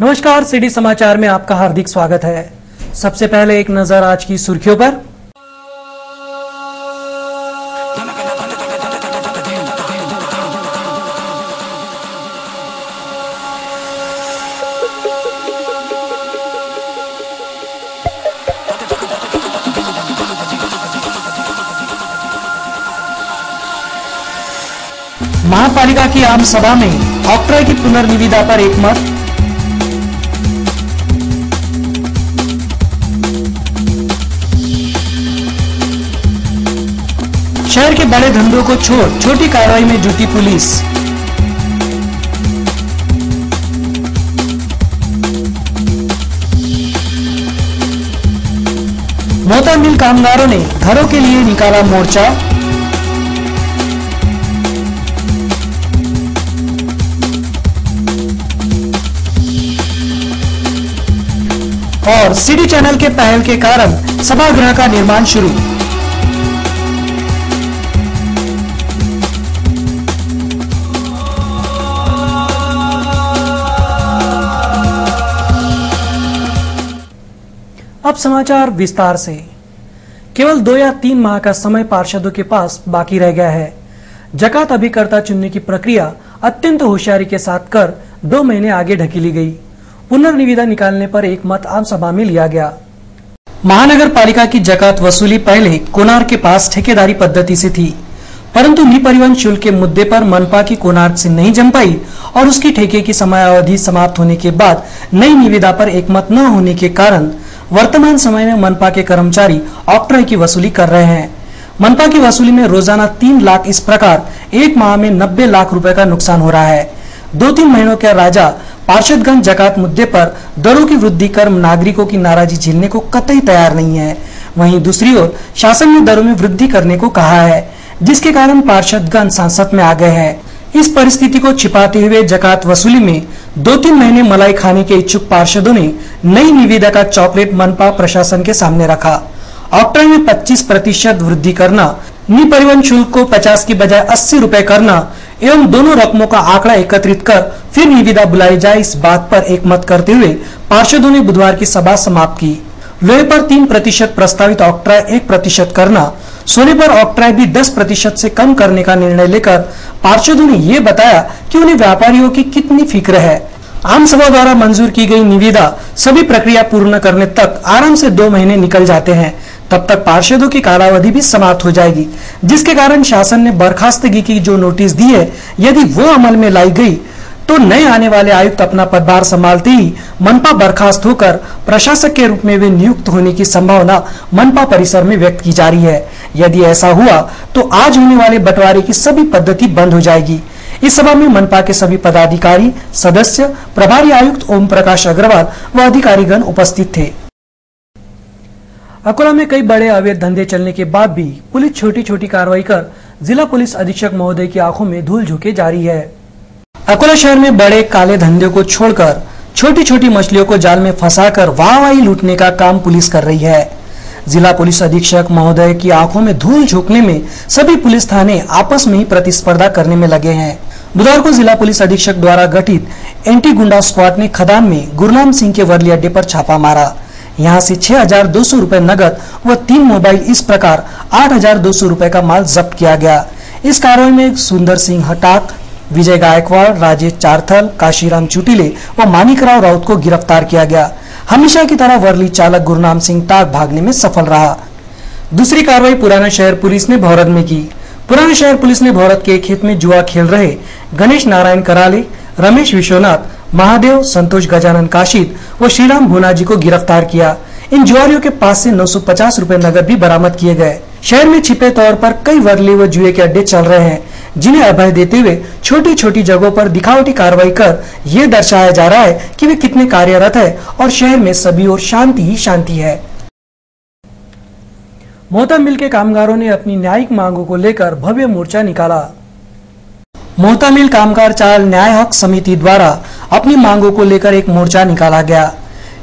नमस्कार, सिटी समाचार में आपका हार्दिक स्वागत है। सबसे पहले एक नजर आज की सुर्खियों पर। महापालिका की आम सभा में ऑक्ट्रॉय की पुनर्निविदा पर एक मत। शहर के बड़े धंधों को छोड़ छोटी कार्रवाई में जुटी पुलिस। मोहता मिल कामगारों ने घरों के लिए निकाला मोर्चा। और सिटी चैनल के पहल के कारण सभागृह का निर्माण शुरू। अब समाचार विस्तार से। केवल 2 या 3 माह का समय पार्षदों के पास बाकी रह गया है। जकात अभिकर्ता चुनने की प्रक्रिया अत्यंत होशियारी के साथ कर 2 महीने आगे ढकेली गई। पुनर्निविदा निकालने पर एक मत आम सभा में लिया गया। महानगर पालिका की जकात वसूली पहले कोणार्क के पास ठेकेदारी पद्धति से थी, परंतु परिवहन शुल्क के मुद्दे पर मनपा की कोणार्क से नहीं जम पाई और उसकी ठेके की समयावधि समाप्त होने के बाद नई निविदा पर एकमत न होने के कारण वर्तमान समय में मनपा के कर्मचारी ऑक्ट्रॉय की वसूली कर रहे हैं। मनपा की वसूली में रोजाना 3 लाख, इस प्रकार एक माह में 90 लाख रुपए का नुकसान हो रहा है। 2-3 महीनों के राजा पार्षदगण जकात मुद्दे पर दरों की वृद्धि कर नागरिकों की नाराजगी झेलने को कतई तैयार नहीं है। वहीं दूसरी ओर शासन ने दरों में वृद्धि करने को कहा है, जिसके कारण पार्षदगण संसद में आ गए हैं। इस परिस्थिति को छिपाते हुए जकात वसूली में 2-3 महीने मलाई खाने के इच्छुक पार्षदों ने नई निविदा का चॉकलेट मनपा प्रशासन के सामने रखा। ऑक्ट्रॉय में 25% वृद्धि करना, परिवहन शुल्क को 50 की बजाय 80 रुपए करना एवं दोनों रकमों का आंकड़ा एकत्रित कर फिर निविदा बुलाई जाए, इस बात पर एकमत करते हुए पार्षदों ने बुधवार की सभा समाप्त की। लोहे पर 3% प्रस्तावित ऑक्ट्रॉय 1% करना, सोने पर ऑक्ट्रॉय भी 10% से कम करने का निर्णय लेकर पार्षदों ने ये बताया कि उन्हें व्यापारियों की कितनी फिक्र है। आम सभा द्वारा मंजूर की गई निविदा सभी प्रक्रिया पूर्ण करने तक आराम से 2 महीने निकल जाते हैं। तब तक पार्षदों की कालावधि भी समाप्त हो जाएगी, जिसके कारण शासन ने बर्खास्तगी की जो नोटिस दी है, यदि वो अमल में लाई गई तो नए आने वाले आयुक्त अपना पदभार संभालते ही मनपा बर्खास्त होकर प्रशासक के रूप में वे नियुक्त होने की संभावना मनपा परिसर में व्यक्त की जा रही है। यदि ऐसा हुआ तो आज होने वाले बंटवारे की सभी पद्धति बंद हो जाएगी। इस सभा में मनपा के सभी पदाधिकारी, सदस्य, प्रभारी आयुक्त ओम प्रकाश अग्रवाल व अधिकारीगण उपस्थित थे। अकोला में कई बड़े अवैध धंधे चलने के बाद भी पुलिस छोटी छोटी कार्रवाई कर जिला पुलिस अधीक्षक महोदय की आंखों में धूल झोंके जारी है। अकोला शहर में बड़े काले धंधे को छोड़कर छोटी छोटी मछलियों को जाल में फंसाकर वाहवाही लूटने का काम पुलिस कर रही है। जिला पुलिस अधीक्षक महोदय की आंखों में धूल झोंकने में सभी पुलिस थाने आपस में ही प्रतिस्पर्धा करने में लगे हैं। बुधवार को जिला पुलिस अधीक्षक द्वारा गठित एंटी गुंडा स्क्वाड ने खदान में गुरनाम सिंह के वर्ली अड्डे पर छापा मारा। यहाँ से 6,200 रुपए नगद व 3 मोबाइल, इस प्रकार 8,200 रुपए का माल जब्त किया गया। इस कार्रवाई में सुंदर सिंह हटाक, विजय गायकवाड़, राजेश चारथल, काशीराम चुटिले व मानिकराव राउत को गिरफ्तार किया गया। हमेशा की तरह वर्ली चालक गुरनाम सिंह टाक भागने में सफल रहा। दूसरी कार्रवाई पुराना शहर पुलिस ने भौरद में की। पुराना शहर पुलिस ने भौरद के खेत में जुआ खेल रहे गणेश नारायण कराले, रमेश विश्वनाथ, महादेव, संतोष गजानन काशिद व श्रीराम भुनाजी को गिरफ्तार किया। इन जुआरियों के पास से 950 रुपए नगद भी बरामद किए गए। शहर में छिपे तौर पर कई वर्ली व जुए के अड्डे चल रहे हैं, जिन्हें अभय देते हुए छोटी छोटी जगहों पर दिखावटी कार्रवाई कर ये दर्शाया जा रहा है कि वे कितने कार्यरत है और शहर में सभी ओर शांति ही शांति है। मोहता मिल के कामगारों ने अपनी न्यायिक मांगों को लेकर भव्य मोर्चा निकाला। मोहता मिल कामगार चाल न्याय हक समिति द्वारा अपनी मांगों को लेकर एक मोर्चा निकाला गया।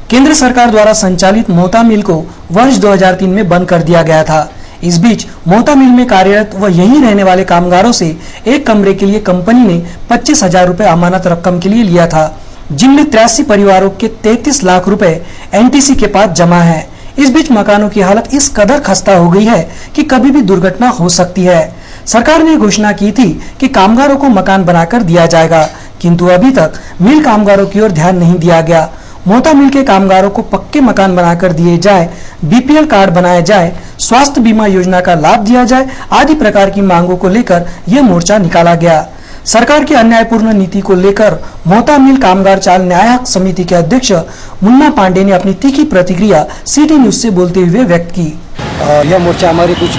केंद्र सरकार द्वारा संचालित मोहता मिल को वर्ष 2003 में बंद कर दिया गया था। इस बीच मोहता मिल में कार्यरत व यहीं रहने वाले कामगारों से एक कमरे के लिए कंपनी ने 25,000 रुपए अमानत रकम के लिए लिया था। जिनमें 83 परिवारों के 33 लाख रुपए एनटीसी के पास जमा है। इस बीच मकानों की हालत इस कदर खस्ता हो गई है कि कभी भी दुर्घटना हो सकती है। सरकार ने घोषणा की थी कि कामगारों को मकान बनाकर दिया जाएगा, किंतु अभी तक मिल कामगारों की ओर ध्यान नहीं दिया गया। मोहता मिल के कामगारों को पक्के मकान बनाकर दिए जाए, बीपीएल कार्ड बनाया जाए, स्वास्थ्य बीमा योजना का लाभ दिया जाए आदि प्रकार की मांगों को लेकर यह मोर्चा निकाला गया। सरकार की अन्यायपूर्ण नीति को लेकर मोहता मिल कामगार चाल न्याय समिति के अध्यक्ष मुन्ना पांडे ने अपनी तीखी प्रतिक्रिया सिटी न्यूज से बोलते हुए व्यक्त की। यह मोर्चा हमारी कुछ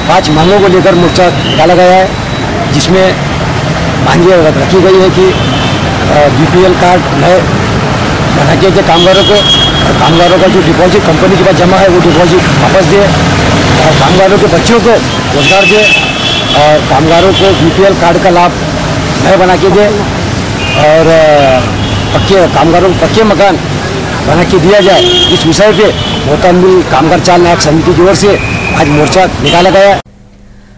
5 मांगों को लेकर मोर्चा निकाला गया है, जिसमें मांगे रखी गई है कि बीपीएल कार्ड नए बना के दे कामगारों को, और कामगारों का जो डिपॉजिट कंपनी के पास जमा है वो डिपॉजिट वापस दे, और कामगारों के बच्चों को रोजगार दे, और कामगारों को बीपीएल कार्ड का लाभ नए बना के दे, और पक्के कामगारों को पक्के मकान बना के दिया जाए। इस विषय पे मोहता मिल कामगार चाल न्याय समिति की ओर से आज मोर्चा निकाला गया।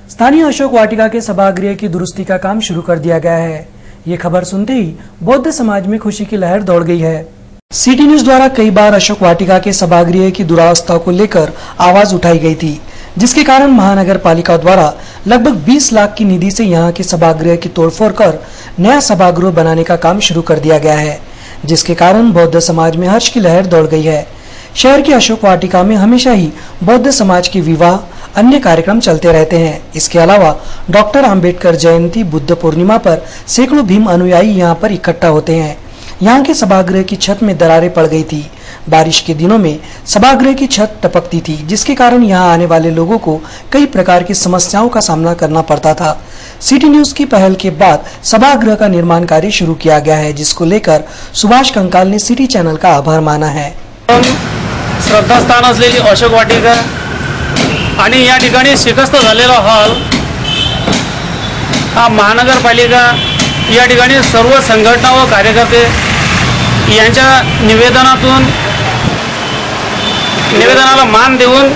स्थानीय अशोक वाटिका के सभागृह की दुरुस्ती का काम शुरू कर दिया गया है। ये खबर सुनते ही बौद्ध समाज में खुशी की लहर दौड़ गई है। सिटी न्यूज द्वारा कई बार अशोक वाटिका के सभागृह की दुरावस्था को लेकर आवाज उठाई गई थी, जिसके कारण महानगर पालिका द्वारा लगभग 20 लाख की निधि से यहां के सभागृह की तोड़फोड़ कर नया सभागृह बनाने का काम शुरू कर दिया गया है, जिसके कारण बौद्ध समाज में हर्ष की लहर दौड़ गई है। शहर की अशोक वाटिका में हमेशा ही बौद्ध समाज के विवाह अन्य कार्यक्रम चलते रहते हैं। इसके अलावा डॉक्टर अंबेडकर जयंती, बुद्ध पूर्णिमा पर सैकड़ों भीम अनुयायी यहाँ पर इकट्ठा होते हैं। यहाँ के सभागृह की छत में दरारें पड़ गई थी। बारिश के दिनों में सभागृह की छत टपकती थी, जिसके कारण यहाँ आने वाले लोगों को कई प्रकार की समस्याओं का सामना करना पड़ता था। सिटी न्यूज की पहल के बाद सभागृह का निर्माण कार्य शुरू किया गया है, जिसको लेकर सुभाष कंकाल ने सिटी चैनल का आभार माना है। श्रद्धास्थान असलेली अशोक वाटिका आणि या ठिकाणी शिकस्त झालेला हॉल हा महानगरपालिका या ठिकाणी सर्व संघटना व कार्यकर्ते यांच्या निवेदनाला मान देऊन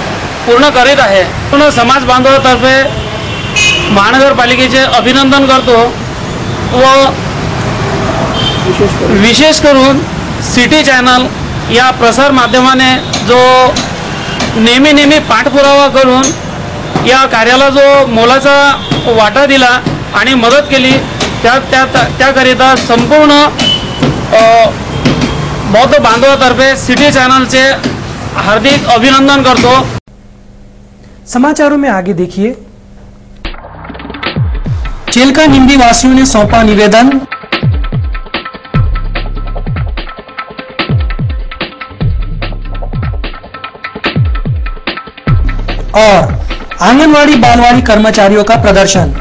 पूर्ण करीत आहे। पूर्ण समाज बांधवातर्फे महानगरपालिकेचे अभिनंदन करतो व विशेष करून सिटी चॅनल या प्रसार माध्यमाने जो नेहमी पाठपुरावा करून या कार्याला जो मोलाचा वाटा दिला आणि मदत केली त्याकरिता संपूर्ण बौद्ध बांधवातर्फे सिटी चैनलचे हार्दिक अभिनंदन करतो। समाचारों में आगे देखिए। चेलका निम्बी वासियों ने सौंपा निवेदन। और आंगनवाड़ी बालवाड़ी कर्मचारियों का प्रदर्शन।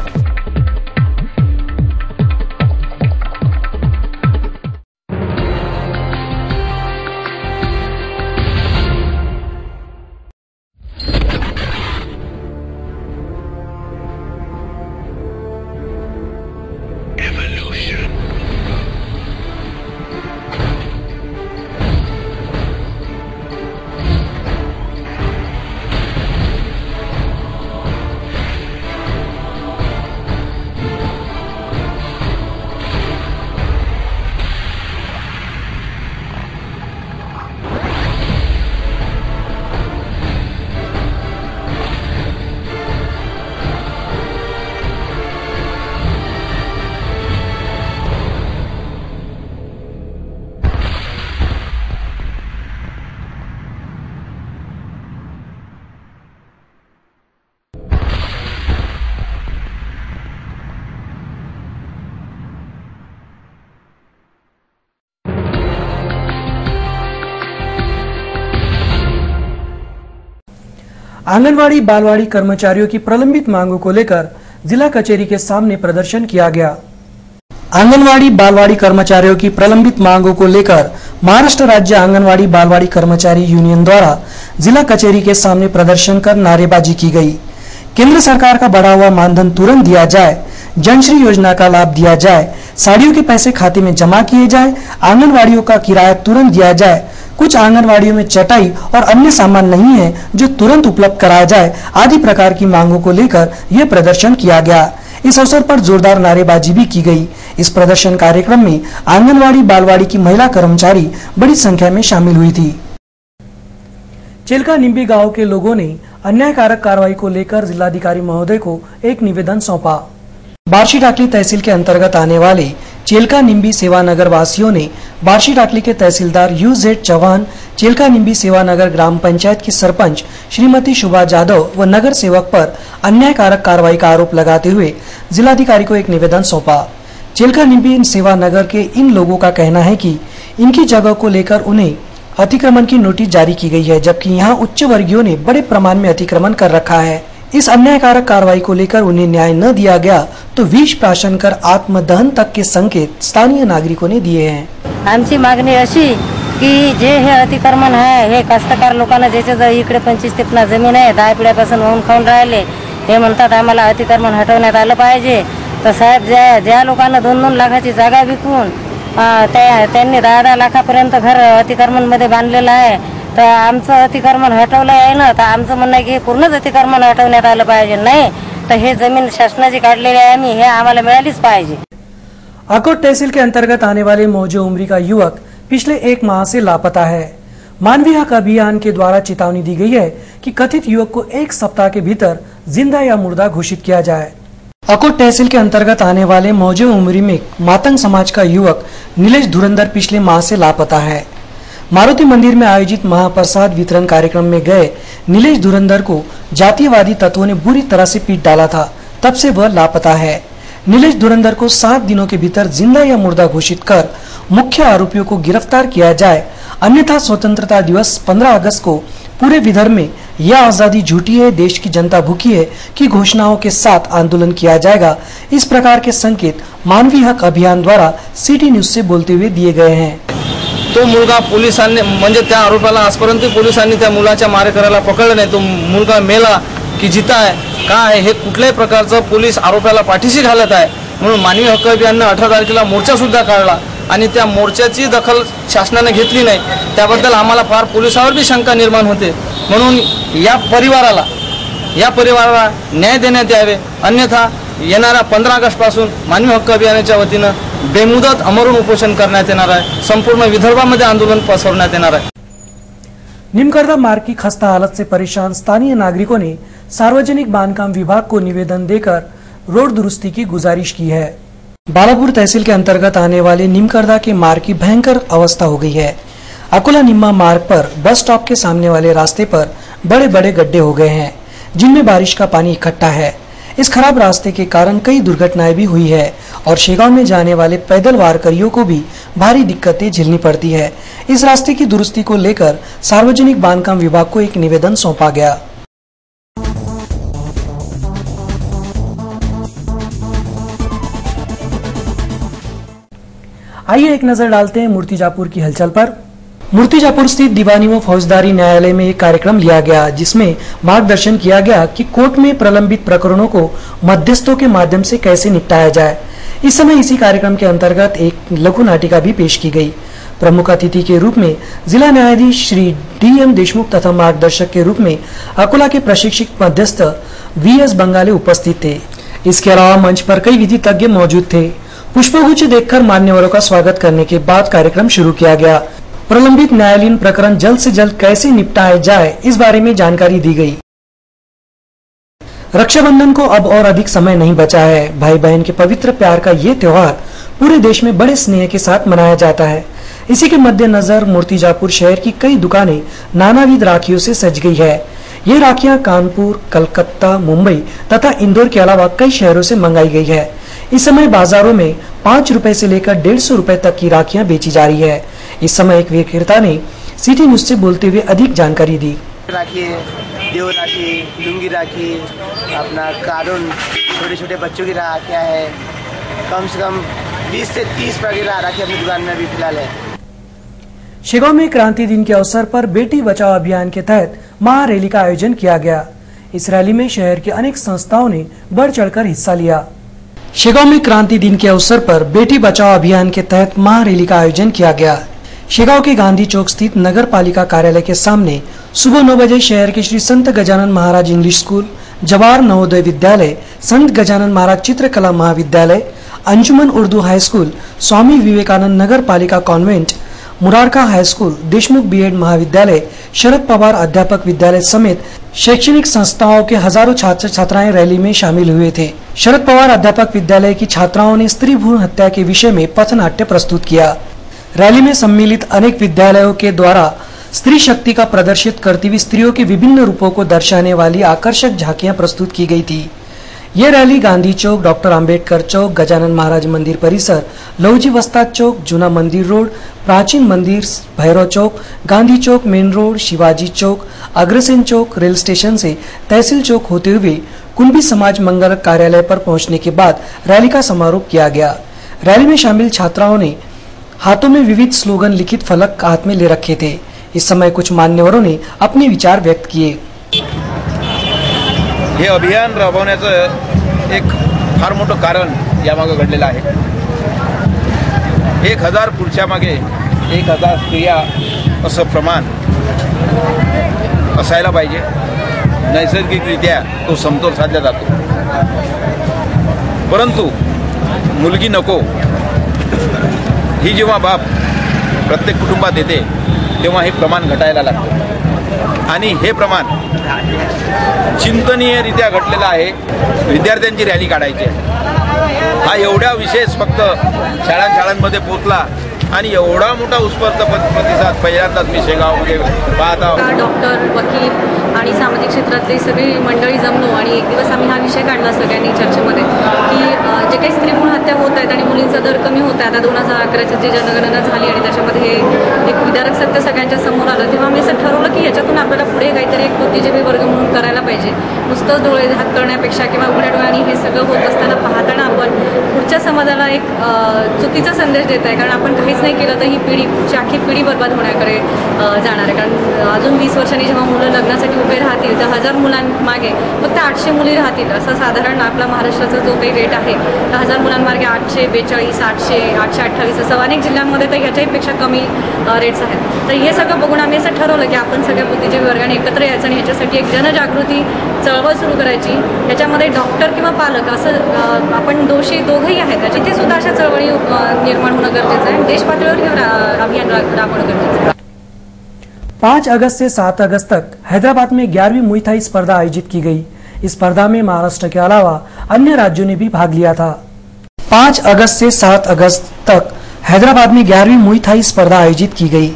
आंगनवाड़ी बालवाड़ी कर्मचारियों की प्रलंबित मांगों को लेकर जिला कचहरी के सामने प्रदर्शन किया गया। आंगनवाड़ी बालवाड़ी कर्मचारियों की प्रलंबित मांगों को लेकर महाराष्ट्र राज्य आंगनवाड़ी बालवाड़ी कर्मचारी यूनियन द्वारा जिला कचहरी के सामने प्रदर्शन कर नारेबाजी की गई। केंद्र सरकार का बढ़ा हुआ मानधन तुरंत दिया जाए, जनश्री योजना का लाभ दिया जाए, साड़ियों के पैसे खाते में जमा किए जाए, आंगनवाड़ियों का किराया तुरंत दिया जाए, कुछ आंगनवाड़ियों में चटाई और अन्य सामान नहीं है जो तुरंत उपलब्ध कराया जाए आदि प्रकार की मांगों को लेकर यह प्रदर्शन किया गया। इस अवसर पर जोरदार नारेबाजी भी की गई। इस प्रदर्शन कार्यक्रम में आंगनवाड़ी बालवाड़ी की महिला कर्मचारी बड़ी संख्या में शामिल हुई थी। चिल्का निम्बी गांव के लोगों ने अन्यायकारक कार्रवाई को लेकर जिलाधिकारी महोदय को एक निवेदन सौंपा। बार्शी टाकली तहसील के अंतर्गत आने वाले चेलका निम्बी सेवानगर वासियों ने बार्शी टाकली के तहसीलदार UZ चौहान, चेलका निम्बी सेवानगर ग्राम पंचायत की सरपंच श्रीमती शुभा जाधव व नगर सेवक पर अन्यायकारक कार्रवाई का आरोप लगाते हुए जिलाधिकारी को एक निवेदन सौंपा। चेलका निम्बी सेवानगर के इन लोगों का कहना है कि इनकी जगह को लेकर उन्हें अतिक्रमण की नोटिस जारी की गई है, जबकि यहाँ उच्च वर्गीयों ने बड़े प्रमाण में अतिक्रमण कर रखा है। इस अन्यायकारक कार्रवाई को लेकर उन्हें न्याय न दिया गया तो विष प्राशन कर आत्मदहन तक के संकेत स्थानीय नागरिकों ने दिए हैं। आमची मागणी अशी की जे हे अतिक्रमण आहे हे कास्तकार लोकांना ज्याच्या इकडे 25-30 जमीन आहे 10 पिढ्यापासून होऊन खाऊन राहिले, हे म्हणतात आम्हाला अतिक्रमण हटवण्यात आलं पाहिजे। तर साहेब ज्या लोकांना 2-2 लाखाची जागा विकून त्यांनी 10-10 लाखापर्यंत घर अतिक्रमण मध्ये बांधलेलं आहे, तर आमचं अतिक्रमण हटवलं आहे ना, तर आमचं म्हणणं आहे की पूर्णच अतिक्रमण हटवण्यात आलं पाहिजे, नाही तर हे जमीन शासनाची काढलेली आहे आम्ही, हे आम्हाला मिळालीच पाहिजे। अकोट तहसील के अंतर्गत आने वाले मौजे उम्री का युवक पिछले 1 माह से लापता है। मानवीय हक अभियान के द्वारा चेतावनी दी गई है कि कथित युवक को 1 सप्ताह के भीतर जिंदा या मुर्दा घोषित किया जाए। अकोट तहसील के अंतर्गत आने वाले मौजे उमरी में मातंग समाज का युवक नीलेश धुरंधर पिछले माह से लापता है। मारुति मंदिर में आयोजित महाप्रसाद वितरण कार्यक्रम में गए नीलेश धुरंधर को जातिवादी तत्वों ने बुरी तरह से पीट डाला था, तब से वह लापता है। नीलेश धुरंधर को 7 दिनों के भीतर जिंदा या मुर्दा घोषित कर मुख्य आरोपियों को गिरफ्तार किया जाए, अन्यथा स्वतंत्रता दिवस 15 अगस्त को पूरे विदर्भ में यह आजादी झूठी है, देश की जनता भूखी है की घोषणाओं के साथ आंदोलन किया जाएगा। इस प्रकार के संकेत मानवीय हक अभियान द्वारा सिटी न्यूज से बोलते हुए दिए गए हैं। तो मुलगा पोलिसांनी म्हणजे त्या आरोपाला आजपर्यंत पोलिसांनी त्या मुलाच्या मारेकऱ्याला पकडलं नाही। तो मुलगा मेला की जिता आहे का आहे हे कुठल्याही प्रकारचं पोलीस आरोपाला पाठीशी घालत आहे। म्हणून मानवी हक्क अभियानाने 18 तारखेला मोर्चा सुद्धा काढला आणि त्या मोर्चाची दखल शासनाने घेतली नाही, त्याबद्दल आम्हाला फार पोलिसावर भी शंका निर्माण होते। म्हणून या परिवाराला न्याय देण्यात यावे, अन्यथा येणाऱ्या 15 ऑगस्ट पासून मानवी हक्क अभियानाच्या वतीने बेमुदत अमरण उपोषण करण्यात येणार आहे। संपूर्ण विदर्भामध्ये आंदोलन पसरवण्यात येणार आहे। निमकरदा मार्ग की खस्ता हालत से परेशान स्थानीय नागरिकों ने सार्वजनिक बांधकाम विभाग को निवेदन देकर रोड दुरुस्ती की गुजारिश की है। बालापुर तहसील के अंतर्गत आने वाले निमकरदा के मार्ग की भयंकर अवस्था हो गई है। अकोला निम्मा मार्ग पर बस स्टॉप के सामने वाले रास्ते पर बड़े बड़े गड्ढे हो गए हैं, जिनमें बारिश का पानी इकट्ठा है। इस खराब रास्ते के कारण कई दुर्घटनाएं भी हुई है और शेगांव में जाने वाले पैदल वारकरियों को भी भारी दिक्कतें झेलनी पड़ती है। इस रास्ते की दुरुस्ती को लेकर सार्वजनिक बांधकाम विभाग को एक निवेदन सौंपा गया। आइए एक नजर डालते हैं मूर्तिजापुर की हलचल पर। मूर्तिजापुर स्थित दीवानी व फौजदारी न्यायालय में एक कार्यक्रम लिया गया, जिसमें मार्गदर्शन किया गया कि कोर्ट में प्रलंबित प्रकरणों को मध्यस्थों के माध्यम से कैसे निपटाया जाए। इस समय इसी कार्यक्रम के अंतर्गत एक लघु नाटिका भी पेश की गई। प्रमुख अतिथि के रूप में जिला न्यायाधीश श्री DM देशमुख तथा मार्गदर्शक के रूप में अकोला के प्रशिक्षित मध्यस्थ VS बंगाले उपस्थित थे। इसके अलावा मंच पर कई विधिज्ञ मौजूद थे। पुष्पगुच्छ देखकर मान्यवरों का स्वागत करने के बाद कार्यक्रम शुरू किया गया। प्रलंबित न्यायालयीन प्रकरण जल्द से जल्द कैसे निपटाए जाए, इस बारे में जानकारी दी गई। रक्षाबंधन को अब और अधिक समय नहीं बचा है। भाई बहन के पवित्र प्यार का ये त्योहार पूरे देश में बड़े स्नेह के साथ मनाया जाता है। इसी के मद्देनजर मूर्तिजापुर शहर की कई दुकानें नानाविध राखियों से सज गई है। ये राखियां कानपुर, कलकत्ता, मुंबई तथा इंदौर के अलावा कई शहरों से मंगाई गई है। इस समय बाजारों में 5 रुपए से लेकर 150 रुपए तक की राखियां बेची जा रही है। इस समय एक विक्रेता ने सिटी न्यूज से बोलते हुए अधिक जानकारी दी। राखी, देव राखी, लुंगी राखी, अपना कार्टून, छोटे छोटे बच्चों की राखियाँ है। कम से कम 20 से 30 प्रकार की राखी अपनी दुकान में अभी फिलहाल है। शेगांव में क्रांति दिन के अवसर पर बेटी बचाओ अभियान के तहत महारैली का आयोजन किया गया। इस रैली में शहर की अनेक संस्थाओं ने बढ़ चढ़कर हिस्सा लिया। शेगांव में क्रांति दिन के अवसर पर बेटी बचाओ अभियान के तहत महारैली का आयोजन किया गया। शेगांव के गांधी चौक स्थित नगर पालिका कार्यालय के सामने सुबह 9 बजे शहर के Shri Sant Gajanan Maharaj English school, Jawahar Navodaya Vidyalaya, Sant Gajanan Maharaj Chitrakala Mahavidyalaya, Anjuman Urdu high school, Swami Vivekanand Nagar Palika convent, Murarka high school, Deshmukh BEd Mahavidyalaya, Sharad Pawar अध्यापक विद्यालय समेत शैक्षणिक संस्थाओं के हजारों छात्र छात्राएं रैली में शामिल हुए थे। शरद पवार अध्यापक विद्यालय की छात्राओं ने स्त्री भ्रूण हत्या के विषय में पथनाट्य प्रस्तुत किया। रैली में सम्मिलित अनेक विद्यालयों के द्वारा स्त्री शक्ति का प्रदर्शित करती हुई स्त्रियों के विभिन्न रूपों को दर्शाने वाली आकर्षक झांकियां प्रस्तुत की गई थी। ये रैली गांधी चौक, डॉक्टर अंबेडकर चौक, गजानन महाराज मंदिर परिसर, लौजी वस्ताद चौक, जूना मंदिर रोड, प्राचीन मंदिर, भैरव चौक, गांधी चौक मेन रोड, शिवाजी चौक, अग्रसेन चौक, रेल स्टेशन से तहसील चौक होते हुए कुंभी समाज मंगल कार्यालय पर पहुंचने के बाद रैली का समारोह किया गया। रैली में शामिल छात्राओं ने हाथों में विविध स्लोगन लिखित फलक हाथ में ले रखे थे। इस समय कुछ मान्यवरों ने अपने विचार व्यक्त किए। हे अभियान राबवण्याचं एक फार मोठं कारण यामागे घडलेलं आहे। 1000 पुरुषां मागे 1000 स्त्रिया असं प्रमाण असायला पाहिजे। नैसर्गिकरित्या तो समतोल साधला जातो, परंतु मुलगी नको ही जेव्हा बाप प्रत्येक कुटुंबात येते तेव्हा हे प्रमाण घटायला लागतं आणि हे प्रमाण चिंतनीयरित्या घडलेलं आहे। विद्यार्थ्यांची रॅली काढायची हा एवढा विशेष फक्त शाळांमध्ये पोहोचला आणि एवढा मोठा उत्स्फूर्त प्रतिसाद पहिल्यांदाच मी शेगावमध्ये पाहत आहोत। डॉक्टर, वकील आणि सामाजिक क्षेत्रातली सगळी मंडळी जमलो आणि एक दिवस आम्ही हा विषय काढला सगळ्यांनी चर्चेमध्ये की जे काही स्त्री भ्रूण हत्या होत आहेत आणि मुलींचा दर कमी होत आहे। आता 2011ची जी जनगणना झाली आणि त्याच्यामध्ये एक विदारक सत्य सगळ्यांच्या समोर आलं, तेव्हा आम्ही असं ठरवलं की याच्यातून आपल्याला पुढे काहीतरी एक बुद्धिजीवी वर्ग म्हणून करायला पाहिजे। नुसतंच डोळे हात करण्यापेक्षा किंवा उघड्या डोळ्यांनी हे सगळं होत असताना पाहताना आपण पुढच्या समाजाला एक चुकीचा संदेश देत आहे, कारण आपण काहीच नाही केलं तर ही पिढी, पुढची आखी पिढी बर्बाद होण्याकडे जाणार आहे। कारण अजून 20 वर्षांनी जेव्हा मुलं लग्नासाठी उभे राहतील तर 1000 मुलांमागे फक्त 800 मुली राहतील, असं साधारण आपला महाराष्ट्राचा जो काही रेट आहे, तर 1000 मुलांमागे 842, 800, 828 असं अनेक जिल्ह्यांमध्ये तर ह्याच्याही पेक्षा कमी रेट्स आहेत। तर हे सगळं बघून आम्ही असं ठरवलं की आपण सगळ्या बुद्धिजीवी वर्गाने एकत्र यायचं आणि ह्याच्यासाठी एक जनजागृती चळवळ सुरू करायची। ह्याच्यामध्ये डॉक्टर किंवा पालक असं आपण दोषी दोघंही आहेत, तिथे सुद्धा अशा चळवळी निर्माण होणं गरजेचं आहे। देश पातळीवर हे अभियान राबवणं गरजेचं आहे। 5 अगस्त से 7 अगस्त तक हैदराबाद में 11वीं मुई थाई स्पर्धा आयोजित की गई। इस स्पर्धा में महाराष्ट्र के अलावा अन्य राज्यों ने भी भाग लिया था। 5 अगस्त से 7 अगस्त तक हैदराबाद में 11वीं मुई थाई स्पर्धा आयोजित की गई।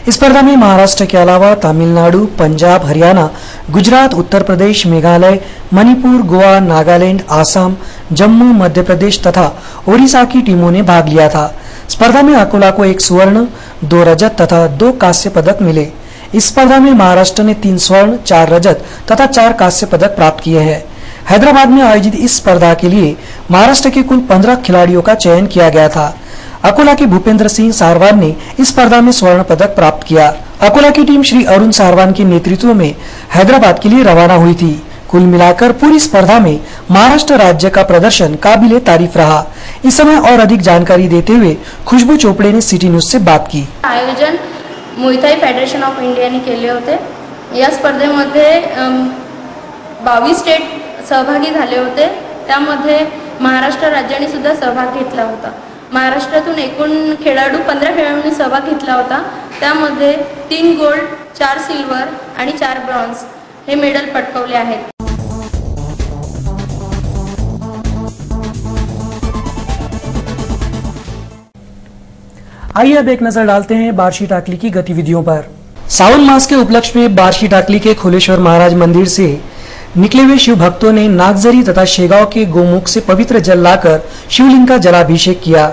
इस स्पर्धा में महाराष्ट्र के अलावा तमिलनाडु, पंजाब, हरियाणा, गुजरात, उत्तर प्रदेश, मेघालय, मणिपुर, गोवा, नागालैंड, आसाम, जम्मू, मध्य प्रदेश तथा ओडिशा की टीमों ने भाग लिया था। स्पर्धा में अकोला को 1 स्वर्ण, 2 रजत तथा 2 कांस्य पदक मिले। इस स्पर्धा में महाराष्ट्र ने 3 स्वर्ण, 4 रजत तथा 4 कांस्य पदक प्राप्त किए हैं। हैदराबाद में आयोजित इस स्पर्धा के लिए महाराष्ट्र के कुल 15 खिलाड़ियों का चयन किया गया था। अकोला के भूपेंद्र सिंह सारवान ने इस स्पर्धा में स्वर्ण पदक प्राप्त किया। अकोला की टीम श्री अरुण सारवान के नेतृत्व में हैदराबाद के लिए रवाना हुई थी। कुल मिलाकर पूरी स्पर्धा में महाराष्ट्र राज्य का प्रदर्शन काबिले तारीफ रहा। इस समय और अधिक जानकारी देते हुए खुशबू चोपड़े ने सिटी न्यूज से बात की। आयोजन मुई थाई फेडरेशन ऑफ इंडियाने केले होते। या स्पर्धेमध्ये 22 स्टेट सहभागी झाले होते, त्यामध्ये महाराष्ट्र राज्याने सुद्धा सहभाग घेतला होता। महाराष्ट्रातून एकूण खेळाडू 15 खेळाडूंनी सहभाग घेतला होता, त्यामध्ये 3 गोल्ड, 4 सिल्वर आणि 4 ब्रॉन्झ हे मेडल पटकावले आहेत। आइए अब एक नजर डालते हैं बार्शी टाकली की गतिविधियों पर। सावन मास के उपलक्ष्य में बार्शी टाकली के खोलेश्वर महाराज मंदिर से निकले हुए शिव भक्तों ने नागजरी तथा शेगांव के गोमुख से पवित्र जल लाकर शिवलिंग का जलाभिषेक किया।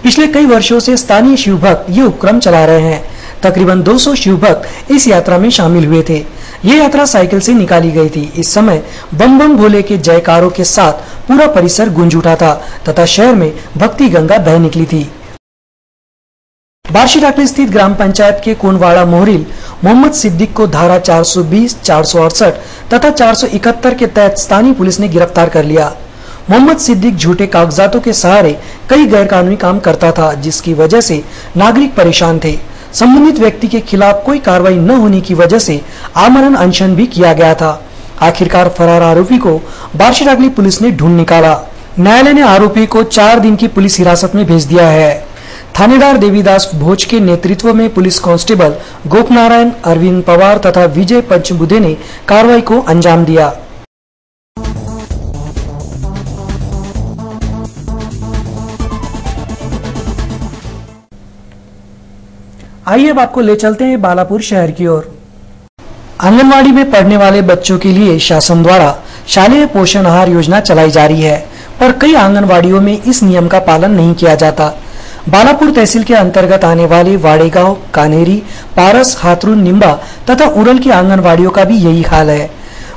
पिछले कई वर्षों से स्थानीय शिव भक्त ये उपक्रम चला रहे हैं। तकरीबन 200 शिव भक्त इस यात्रा में शामिल हुए थे। ये यात्रा साइकिल से निकाली गई थी। इस समय बम बम भोले के जयकारों के साथ पूरा परिसर गूंज उठा था तथा शहर में भक्ति गंगा बह निकली थी। बार्शी टाकली स्थित ग्राम पंचायत के कोनवाड़ा मोहरिल मोहम्मद सिद्दीक को धारा 420, 468 तथा 471 के तहत स्थानीय पुलिस ने गिरफ्तार कर लिया। मोहम्मद सिद्दीक झूठे कागजातों के सहारे कई गैरकानूनी काम करता था, जिसकी वजह से नागरिक परेशान थे। संबंधित व्यक्ति के खिलाफ कोई कार्रवाई न होने की वजह से आमरण अनशन भी किया गया था। आखिरकार फरार आरोपी को बार्शीटाकली पुलिस ने ढूंढ निकाला। न्यायालय ने आरोपी को 4 दिन की पुलिस हिरासत में भेज दिया है। थानेदार देवीदास भोज के नेतृत्व में पुलिस कांस्टेबल गोपनारायण, अरविंद पवार तथा विजय पंचबुधे ने कार्रवाई को अंजाम दिया। आइए अब आपको ले चलते हैं बालापुर शहर की ओर। आंगनवाड़ी में पढ़ने वाले बच्चों के लिए शासन द्वारा शालेय पोषण आहार योजना चलाई जा रही है, पर कई आंगनवाड़ियों में इस नियम का पालन नहीं किया जाता। बालापुर तहसील के अंतर्गत आने वाले वाड़ेगांव, कान्हेरी, पारस, हाथरून, निम्बा तथा उरल की आंगनवाड़ियों का भी यही हाल है।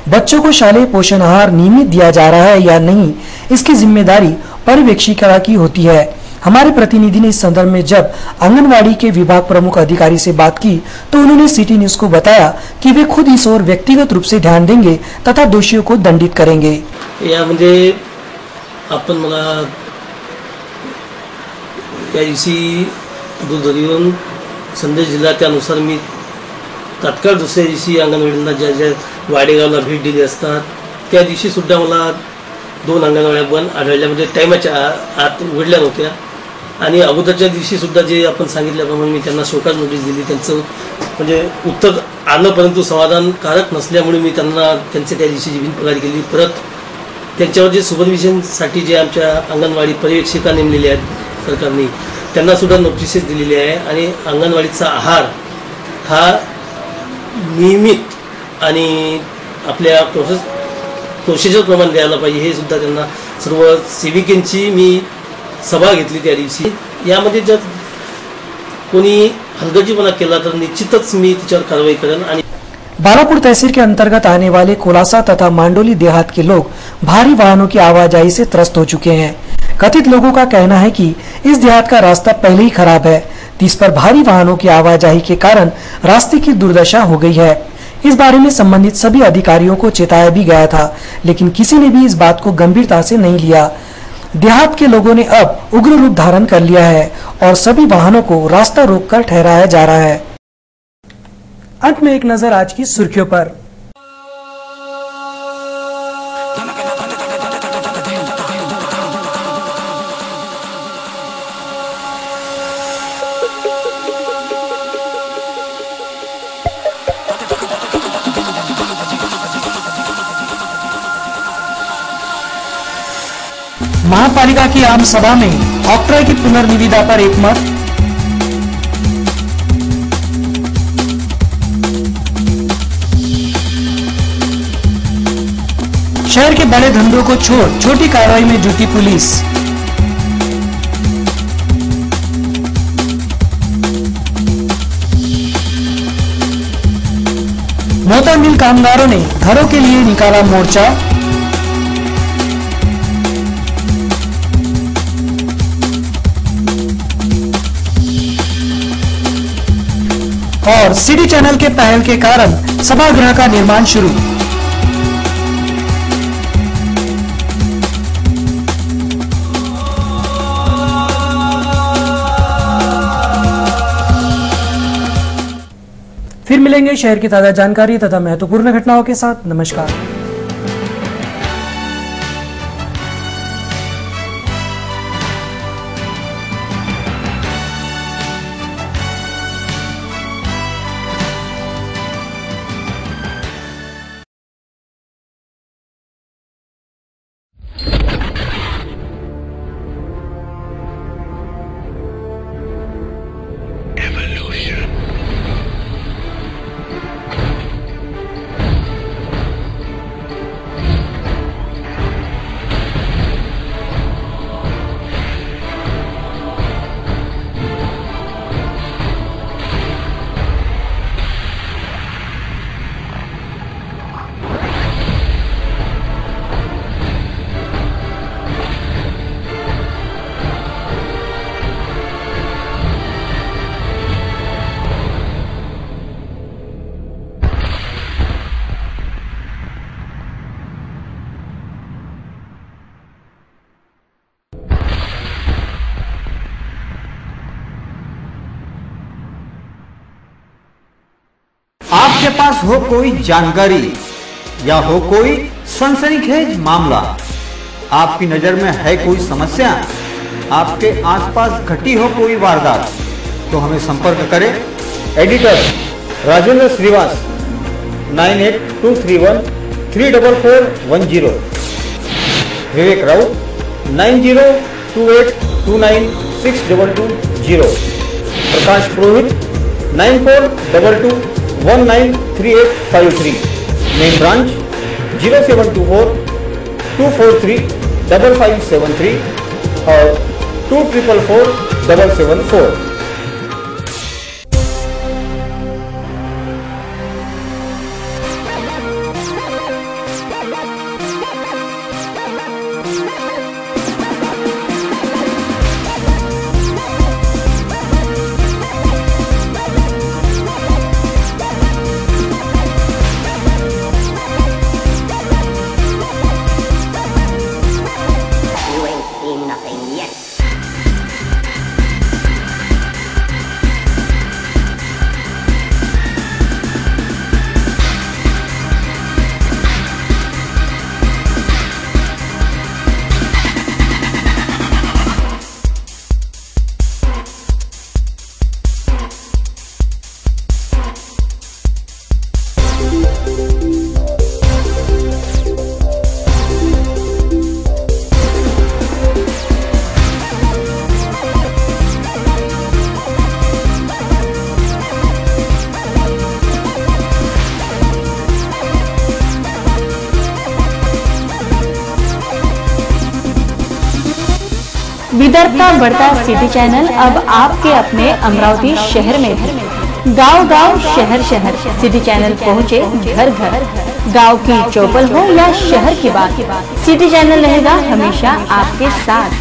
बच्चों को शालेय पोषण आहार नियमित दिया जा रहा है या नहीं, इसकी जिम्मेदारी पर्यवेक्षिका की होती है। हमारे प्रतिनिधि ने इस संदर्भ में जब आंगनवाड़ी के विभाग प्रमुख अधिकारी से बात की तो उन्होंने सिटी न्यूज को बताया कि वे खुद इस ओर व्यक्तिगत रूप से ध्यान देंगे तथा दोषियों को दंडित करेंगे। यामध्ये आपण मला त्या दिवशी दूरध्वनीवरून संदेश दिला, त्यानुसार मी तात्काळ दुसऱ्या दिवशी अंगणवाडीला ज्या वाडेगावला भेट दिली असतात त्या दिवशी सुद्धा मला 2 अंगणवाड्या बंद आढळल्या, म्हणजे टायमाच्या आत उघडल्या नव्हत्या। आणि अगोदरच्या दिवशी सुद्धा जे आपण सांगितल्याप्रमाणे मी त्यांना शोकाज नोटीस दिली, त्यांचं म्हणजे उत्तर आलं परंतु समाधानकारक नसल्यामुळे मी त्यांना त्यांचे त्या दिवशी बिनपगारी केली। परत त्यांच्यावर जे सुपरविजनसाठी जे आमच्या अंगणवाडी पर्यवेक्षिका नेमलेल्या आहेत सरकारने, त्यांना सुद्धा नोटिसेस दिलेली आहे। आणि अंगणवाडीचा आहार हा नियमित आणि आपल्या प्रोसिजर प्रमाणे द्यायला पाहिजे, हे सुद्धा त्यांना सर्व सेविकांची मी सभा घेतली त्या दिवशी। यामध्ये जर कोणी हलगर्जीपणा केला तर निश्चितच मी तिच्यावर कारवाई करेन। आणि बालापुर तहसील के अंतर्गत आने वाले कोलासा तथा मांडोली देहात के लोग भारी वाहनों की आवाजाही से त्रस्त हो चुके हैं। कथित लोगों का कहना है कि इस देहात का रास्ता पहले ही खराब है, जिस पर भारी वाहनों की आवाजाही के कारण रास्ते की दुर्दशा हो गई है। इस बारे में संबंधित सभी अधिकारियों को चेताया भी गया था, लेकिन किसी ने भी इस बात को गंभीरता से नहीं लिया। देहात के लोगों ने अब उग्र रूप धारण कर लिया है और सभी वाहनों को रास्ता रोककर ठहराया जा रहा है। अंत में एक नजर आज की सुर्खियों पर। महापालिका की आम सभा में ऑक्ट्रॉय की पुनर्निविदा पर एक मत। शहर के बड़े धंधों को छोड़ छोटी कार्रवाई में जुटी पुलिस। मोटर मिल कामगारों ने घरों के लिए निकाला मोर्चा। और सिटी चैनल के पहल के कारण सभागृह का निर्माण शुरू। फिर मिलेंगे शहर की ताजा जानकारी तथा महत्वपूर्ण घटनाओं के साथ। नमस्कार। आपके पास हो कोई जानकारी या हो कोई सनसनीखेज मामला, आपकी नजर में है कोई समस्या, आपके आसपास घटी हो कोई वारदात, तो हमें संपर्क करें। एडिटर राजेंद्र श्रीवास 9823134410, विवेक राउत 9028296220, प्रकाश पुरोहित 9422193853, मेन ब्रांच 0724243573 और 24447774। विदर्भ का बढ़ता सिटी चैनल अब आपके अपने अमरावती शहर में भी। गांव गांव शहर शहर सिटी चैनल पहुंचे घर घर। गांव की चौपल हो या शहर की बात, सिटी चैनल रहेगा हमेशा आपके साथ।